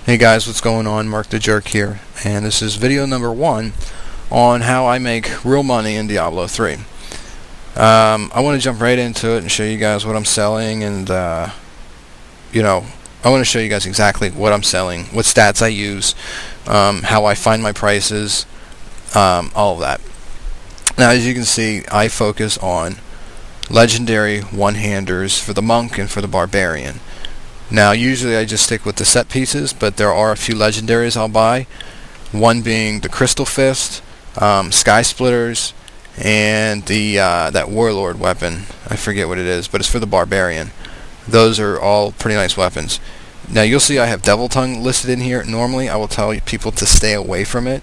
Hey guys, what's going on? Mark the Jerk here, and this is video number 1 on how I make real money in Diablo 3. I want to jump right into it and show you guys what I'm selling, and I want to show you guys exactly what I'm selling, what stats I use, how I find my prices, all of that. Now, as you can see, I focus on legendary one-handers for the monk and for the barbarian. Now, usually I just stick with the set pieces, but there are a few legendaries I'll buy. One being the Crystal Fist, Sky Splitters, and the that Warlord weapon. I forget what it is, but it's for the barbarian. Those are all pretty nice weapons. Now, you'll see I have Devil Tongue listed in here. Normally, I will tell people to stay away from it,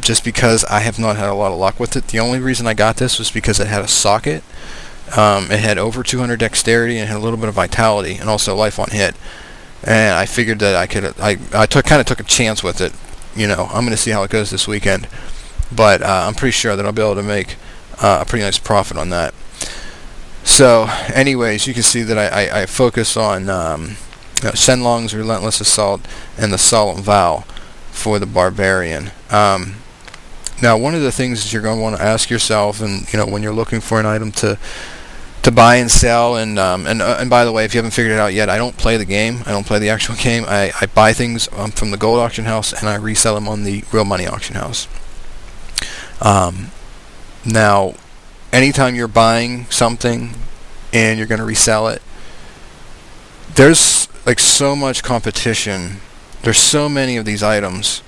just because I have not had a lot of luck with it. The only reason I got this was because it had a socket. It had over 200 dexterity and had a little bit of vitality and also life on hit. And I figured that I kind of took a chance with it. I'm going to see how it goes this weekend. But I'm pretty sure that I'll be able to make a pretty nice profit on that. So, anyways, you can see that I focus on Shenlong's Relentless Assault and the Solemn Vow for the barbarian. Now, one of the things that you're going to want to ask yourself, and when you're looking for an item to buy and sell, and by the way, if you haven't figured it out yet, I don't play the game. I don't play the actual game. I buy things from the gold auction house, and I resell them on the real money auction house. Now, anytime you're buying something and you're going to resell it, there's like so much competition. There's so many of these items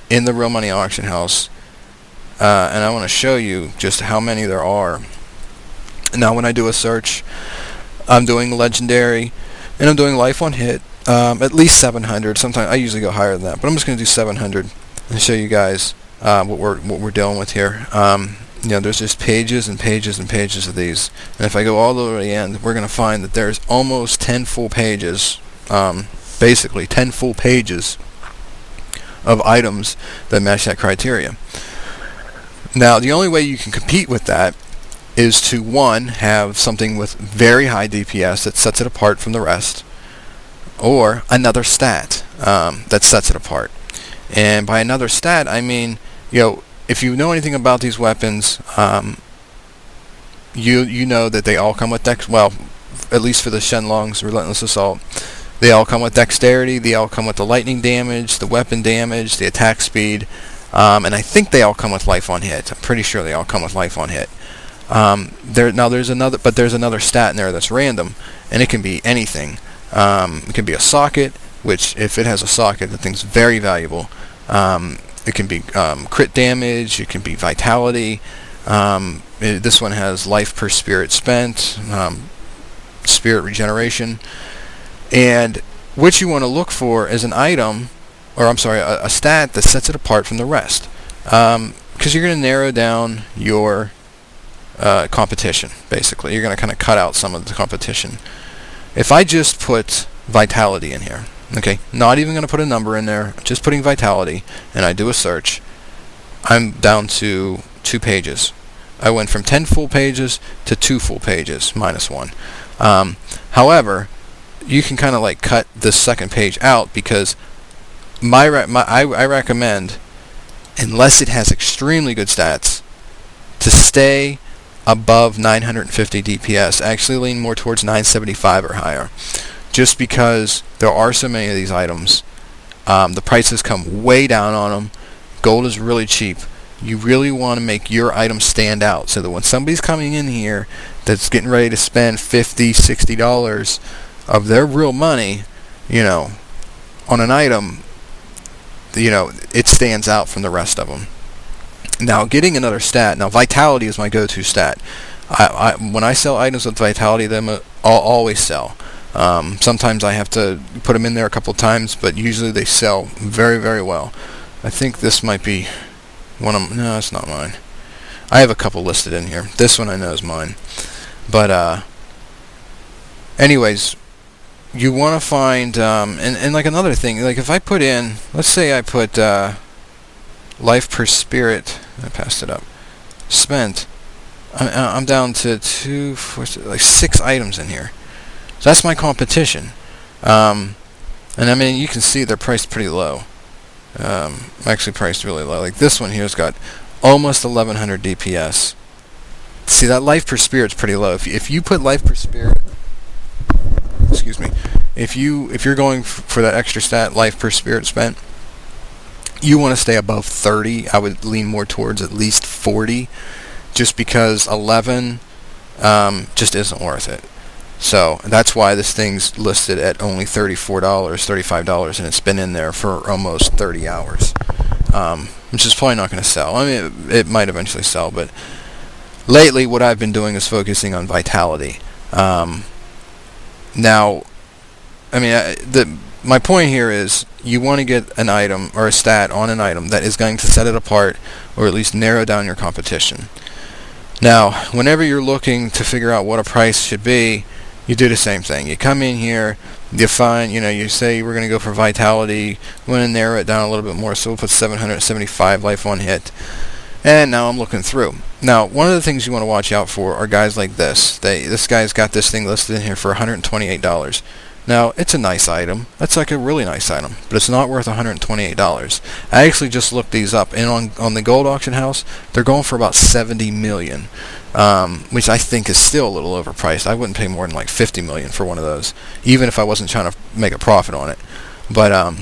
in the real money auction house, and I want to show you just how many there are. Now, when I do a search, I'm doing legendary, and I'm doing life on hit, at least 700. Sometimes I usually go higher than that, but I'm just going to do 700 and show you guys what we're dealing with here. There's just pages and pages and pages of these, and if I go all the way to the end, we're going to find that there's almost 10 full pages, basically 10 full pages of items that match that criteria. Now, the only way you can compete with that is to, one, have something with very high DPS that sets it apart from the rest, or another stat that sets it apart. And by another stat, I mean, if you know anything about these weapons, you know that they all come with at least for the Shenlong's Relentless Assault, they all come with dexterity, they all come with the lightning damage, the weapon damage, the attack speed, and I think they all come with life on hit. I'm pretty sure they all come with life on hit. There's another stat in there that's random, and it can be anything. It can be a socket, which if it has a socket, that thing's very valuable. It can be crit damage. It can be vitality. This one has life per spirit spent, spirit regeneration, and what you want to look for is an item, or I'm sorry, a stat that sets it apart from the rest, because you're going to narrow down your competition. Basically, you're going to kind of cut out some of the competition. If I just put vitality in here, okay, not even going to put a number in there, just putting vitality, and I do a search, I'm down to 2 pages. I went from 10 full pages to 2 full pages, minus 1. However, you can kind of like cut this second page out, because I recommend, unless it has extremely good stats, to stay above 950 DPS. Actually lean more towards 975 or higher, just because there are so many of these items. The prices come way down on them. Gold is really cheap. You really want to make your item stand out, so that when somebody's coming in here that's getting ready to spend $50, $60 of their real money, on an item, it stands out from the rest of them. Now, getting another stat. Now, vitality is my go-to stat. When I sell items with vitality, I'll always sell. Sometimes I have to put them in there a couple times, but usually they sell very, very well. I think this might be one of them. No, it's not mine. I have a couple listed in here. This one I know is mine. But, anyways, you want to find, and like another thing, like if I put in, let's say I put life per spirit, I passed it up, spent, I'm down to 6 items in here. So that's my competition. And I mean, you can see they're priced pretty low. Actually priced really low. Like this one here's got almost 1100 DPS. See, that life per spirit's pretty low. If you put life per spirit, excuse me, if you're going for that extra stat, life per spirit spent, you want to stay above 30. I would lean more towards at least 40, just because 11 just isn't worth it. So that's why this thing's listed at only $34, $35, and it's been in there for almost 30 hours, which is probably not going to sell. I mean, it might eventually sell, but lately what I've been doing is focusing on vitality. Now, I mean, my point here is you want to get an item or a stat on an item that is going to set it apart, or at least narrow down your competition. Now, whenever you're looking to figure out what a price should be, you do the same thing. You come in here, you find, you say we're going to go for vitality. We want to narrow it down a little bit more, so we'll put 775 life on hit. And now I'm looking through. Now, one of the things you want to watch out for are guys like this. This guy's got this thing listed in here for $128. Now, it's a nice item. That's like a really nice item, but it's not worth $128. I actually just looked these up, and on the gold auction house, they're going for about $70 million, which I think is still a little overpriced. I wouldn't pay more than like $50 million for one of those, even if I wasn't trying to make a profit on it. But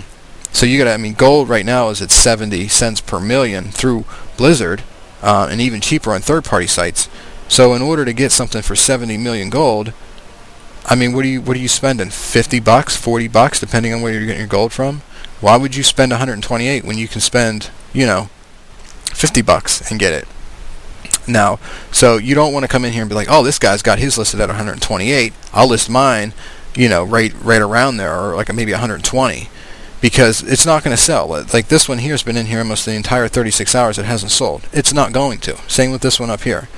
so you gotta, I mean, gold right now is at 70 cents per million through Blizzard, and even cheaper on third-party sites. So in order to get something for 70 million gold, I mean, what are you spending? $50, $40, depending on where you're getting your gold from. Why would you spend 128 when you can spend, $50 and get it? Now, so you don't want to come in here and be like, oh, this guy's got his listed at 128. I'll list mine, right around there, or like maybe 120, because it's not going to sell. Like this one here has been in here almost the entire 36 hours. It hasn't sold. It's not going to. Same with this one up here.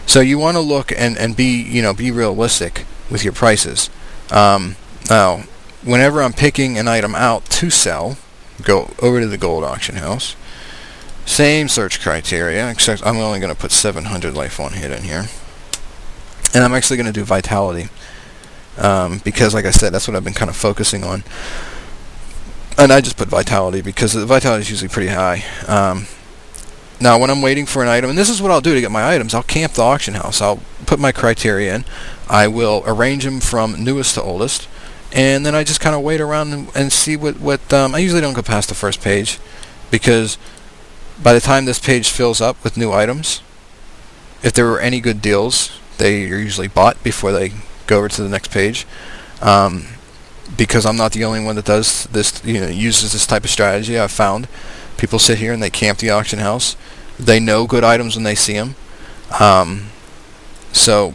So you want to look and be realistic with your prices. Now, whenever I'm picking an item out to sell, go over to the gold auction house. Same search criteria, except I'm only going to put 700 life on hit in here. And I'm actually going to do vitality, because like I said, that's what I've been kind of focusing on. And I just put vitality because the vitality is usually pretty high. Now, when I'm waiting for an item, and this is what I'll do to get my items, I'll camp the auction house. I'll put my criteria in. I will arrange them from newest to oldest, and then I just kind of wait around and see what I usually don't go past the first page, because by the time this page fills up with new items, if there were any good deals, they are usually bought before they go over to the next page. Because I'm not the only one that does this, uses this type of strategy. I've found people sit here and they camp the auction house. They know good items when they see them. So,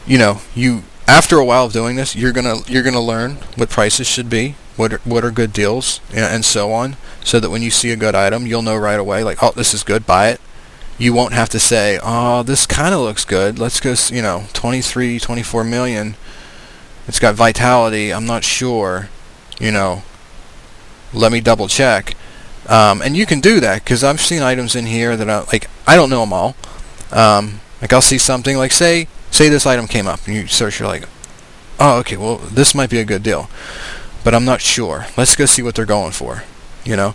you after a while of doing this, you're gonna learn what prices should be, what are good deals, and so on, so that when you see a good item, you'll know right away, like, oh, this is good, buy it. You won't have to say, oh, this kind of looks good. Let's go, 23, 24 million. It's got vitality. I'm not sure. Let me double check. And you can do that, because I've seen items in here that I don't know them all. Like I'll see something like say this item came up and you search, you're like, oh, okay, well this might be a good deal, but I'm not sure. Let's go see what they're going for. All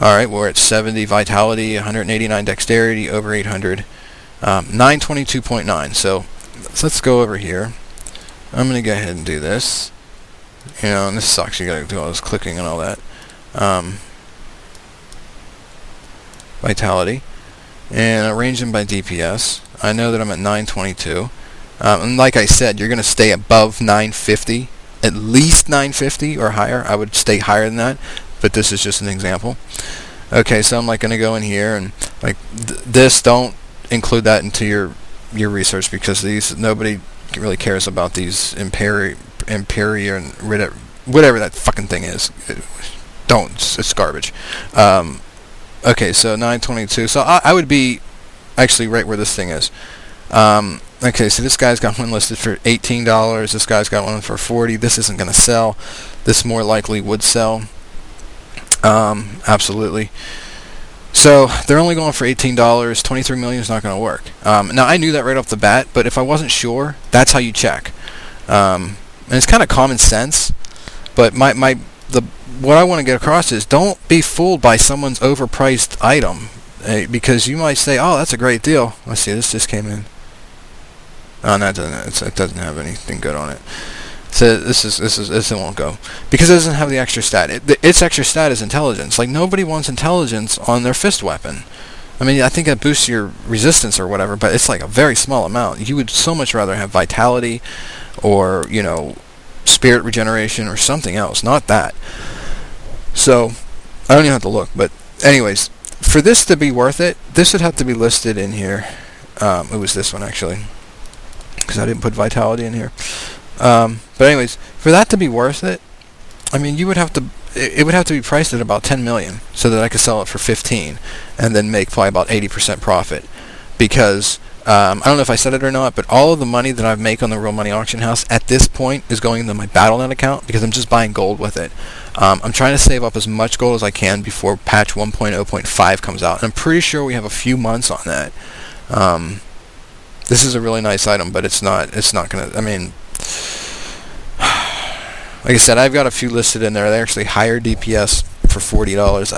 right, we're at 70 vitality, 189 dexterity, over 800, 922.9. So let's go over here. I'm going to go ahead and do this. And this sucks. You got to do all this clicking and all that. Vitality. And arrange them by DPS. I know that I'm at 922. And like I said, you're going to stay above 950. At least 950 or higher. I would stay higher than that. But this is just an example. Okay, so I'm going to go in here and this. Don't include that into your research, because nobody really cares about these Imperia and whatever that fucking thing is. It's garbage. Okay, so 922. So I would be actually right where this thing is. Okay, so this guy's got one listed for $18. This guy's got one for $40. This isn't going to sell. This more likely would sell. Absolutely. So they're only going for $18. 23 million is not going to work. Now I knew that right off the bat, but if I wasn't sure, that's how you check. and it's kind of common sense, but what I want to get across is don't be fooled by someone's overpriced item, because you might say, oh, that's a great deal. Let's see, this just came in. Oh, no, it doesn't have anything good on it. So this won't go because it doesn't have the extra stat. Its extra stat is intelligence. Like, nobody wants intelligence on their fist weapon. I mean, I think it boosts your resistance or whatever, but it's like a very small amount. You would so much rather have vitality or, spirit regeneration or something else, not that. So I don't even have to look. But anyways, for this to be worth it, this would have to be listed in here. It was this one actually, because I didn't put vitality in here. But anyways, for that to be worth it, I mean, it would have to be priced at about 10 million so that I could sell it for 15 and then make probably about 80% profit. Because I don't know if I said it or not, but all of the money that I make on the Real Money Auction House at this point is going into my Battle.net account because I'm just buying gold with it. I'm trying to save up as much gold as I can before patch 1.0.5 comes out. And I'm pretty sure we have a few months on that. This is a really nice item, but it's not gonna, I mean, like I said, I've got a few listed in there. They actually higher DPS for $40.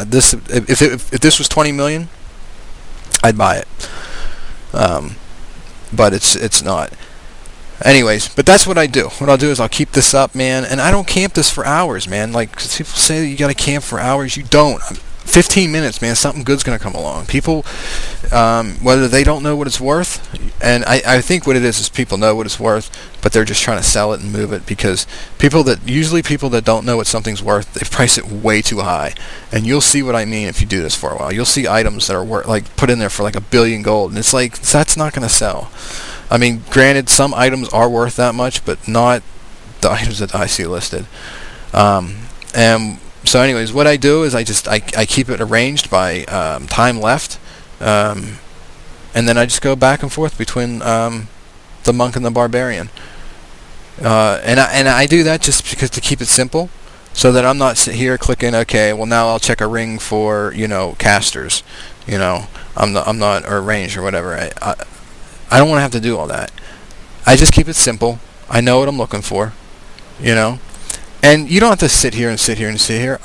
If this was 20 million, I'd buy it. But it's not. Anyways, but that's what I do. What I'll do is I'll keep this up, man, and I don't camp this for hours, man. Like, people say that you gotta camp for hours. You don't. 15 minutes, man, something good's going to come along. People, whether they don't know what it's worth, and I think what it is people know what it's worth, but they're just trying to sell it and move it, because usually people that don't know what something's worth, they price it way too high. And you'll see what I mean if you do this for a while. You'll see items that are put in there for like $1 billion gold, and it's like, that's not going to sell. I mean, granted, some items are worth that much, but not the items that I see listed. And so anyways, what I do is I keep it arranged by time left, and then I just go back and forth between the monk and the barbarian, and I do that just because to keep it simple, so that I'm not here clicking, okay, well now I'll check a ring for casters, I'm not, or range or whatever. I don't want to have to do all that. I just keep it simple. I know what I'm looking for, And you don't have to sit here.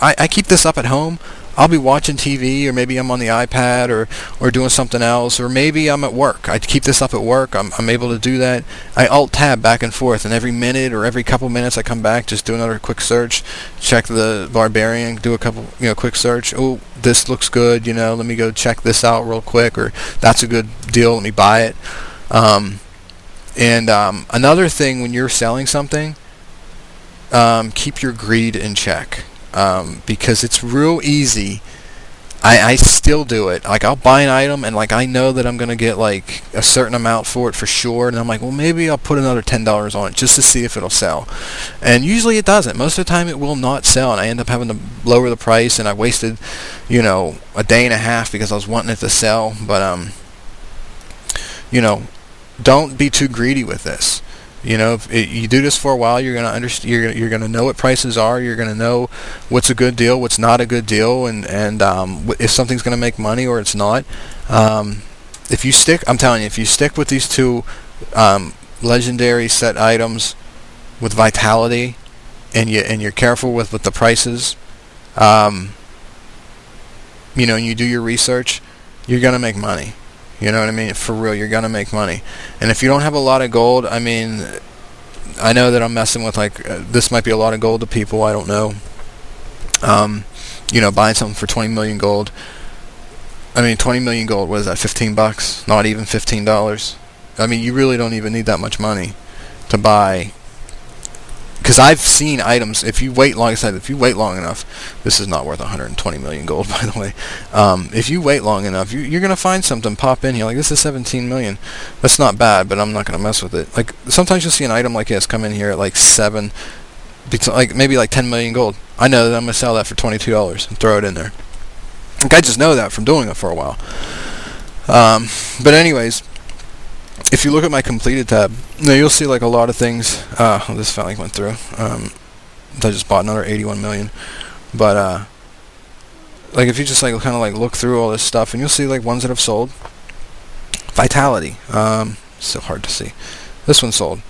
I keep this up at home. I'll be watching TV, or maybe I'm on the iPad or doing something else, or maybe I'm at work. I keep this up at work. I'm able to do that. I alt-tab back and forth, and every minute or every couple minutes I come back, just do another quick search, check the barbarian, do a couple, quick search. Oh, this looks good, let me go check this out real quick, or that's a good deal, let me buy it. Another thing when you're selling something, keep your greed in check, because it's real easy. I still do it. Like, I'll buy an item and I know that I'm gonna get like a certain amount for it for sure, and I'm like, well, maybe I'll put another $10 on it just to see if it'll sell. And usually it doesn't. Most of the time it will not sell, and I end up having to lower the price, and I wasted a day and a half because I was wanting it to sell. But don't be too greedy with this. If you do this for a while, you're gonna understand. You're gonna know what prices are. You're gonna know what's a good deal, what's not a good deal, and if something's gonna make money or it's not. If you stick, I'm telling you, if you stick with these two legendary set items with vitality, and you're careful with the prices, and you do your research, you're gonna make money. You know what I mean? For real, you're going to make money. And if you don't have a lot of gold, I mean, I know that I'm messing with, this might be a lot of gold to people, I don't know. Buying something for 20 million gold. I mean, 20 million gold, what is that, $15? Not even $15. I mean, you really don't even need that much money to buy. Because I've seen items, if you wait long enough, this is not worth 120 million gold, by the way. If you wait long enough, you're going to find something pop in here. Like, this is 17 million. That's not bad, but I'm not going to mess with it. Like, sometimes you'll see an item like this come in here at maybe 10 million gold. I know that I'm going to sell that for $22 and throw it in there. Like, I just know that from doing it for a while. But anyways, if you look at my completed tab, you'll see a lot of things. This finally went through. I just bought another 81 million. But if you just look through all this stuff, and you'll see ones that have sold. Vitality, so hard to see. This one sold.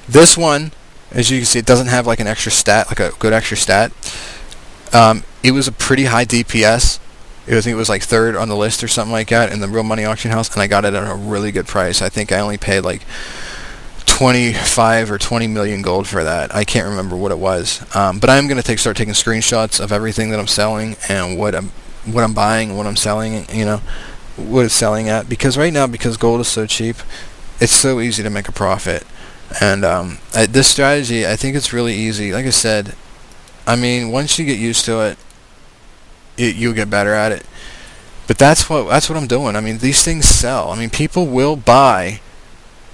This one, as you can see, it doesn't have like an extra stat, like a good extra stat. It was a pretty high DPS. I think it was like third on the list or something like that in the real money auction house, and I got it at a really good price. I think I only paid like 25 or 20 million gold for that. I can't remember what it was. But I'm going to start taking screenshots of everything that I'm selling and what I'm buying and what I'm selling, you know, what it's selling at. Because right now, because gold is so cheap, it's so easy to make a profit. And this strategy, I think it's really easy. Like I said, I mean, once you get used to it, you'll get better at it. But that's what I'm doing. I mean, these things sell. I mean, people will buy,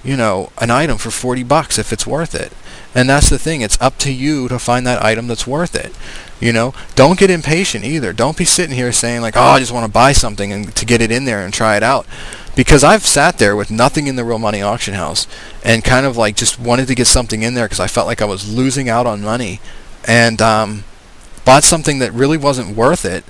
you know, an item for $40 if it's worth it. And that's the thing. It's up to you to find that item that's worth it. You know, don't get impatient either. Don't be sitting here saying like, oh, I just want to buy something and to get it in there and try it out. Because I've sat there with nothing in the real money auction house and kind of like just wanted to get something in there because I felt like I was losing out on money, and bought something that really wasn't worth it,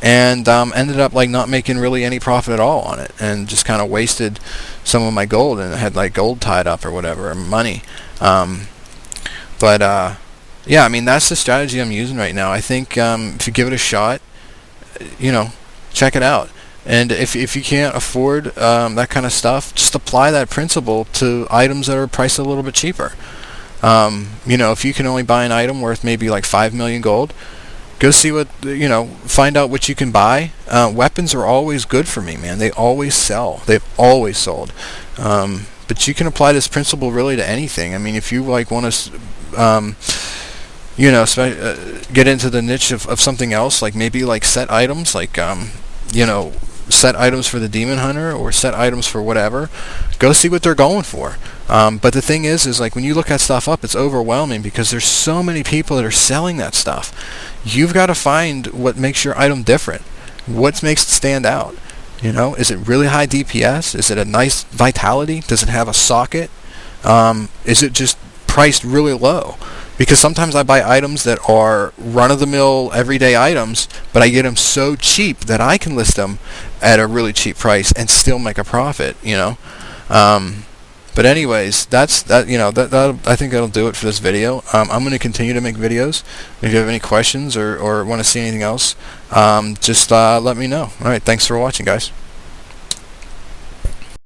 and ended up like not making really any profit at all on it, and just kind of wasted some of my gold, and had like gold tied up or whatever, or money. Yeah, I mean, that's the strategy I'm using right now. I think if you give it a shot, you know, check it out. And if you can't afford that kind of stuff, just apply that principle to items that are priced a little bit cheaper. You know, if you can only buy an item worth maybe like 5 million gold, go see what, you know, find out what you can buy. Weapons are always good for me, man. They always sell. They've always sold. But you can apply this principle really to anything. I mean, if you like want to, you know, get into the niche of something else, like maybe like set items, like, you know, set items for the demon hunter or set items for whatever, go see what they're going for. But the thing is like when you look that stuff up, it's overwhelming because there's so many people that are selling that stuff. You've got to find what makes your item different. What makes it stand out? You know, is it really high DPS? Is it a nice vitality? Does it have a socket? Is it just priced really low? Because sometimes I buy items that are run-of-the-mill everyday items, but I get them so cheap that I can list them at a really cheap price and still make a profit, you know. But anyways, you know, I think that'll do it for this video. I'm going to continue to make videos. If you have any questions or want to see anything else, just let me know. All right, thanks for watching, guys.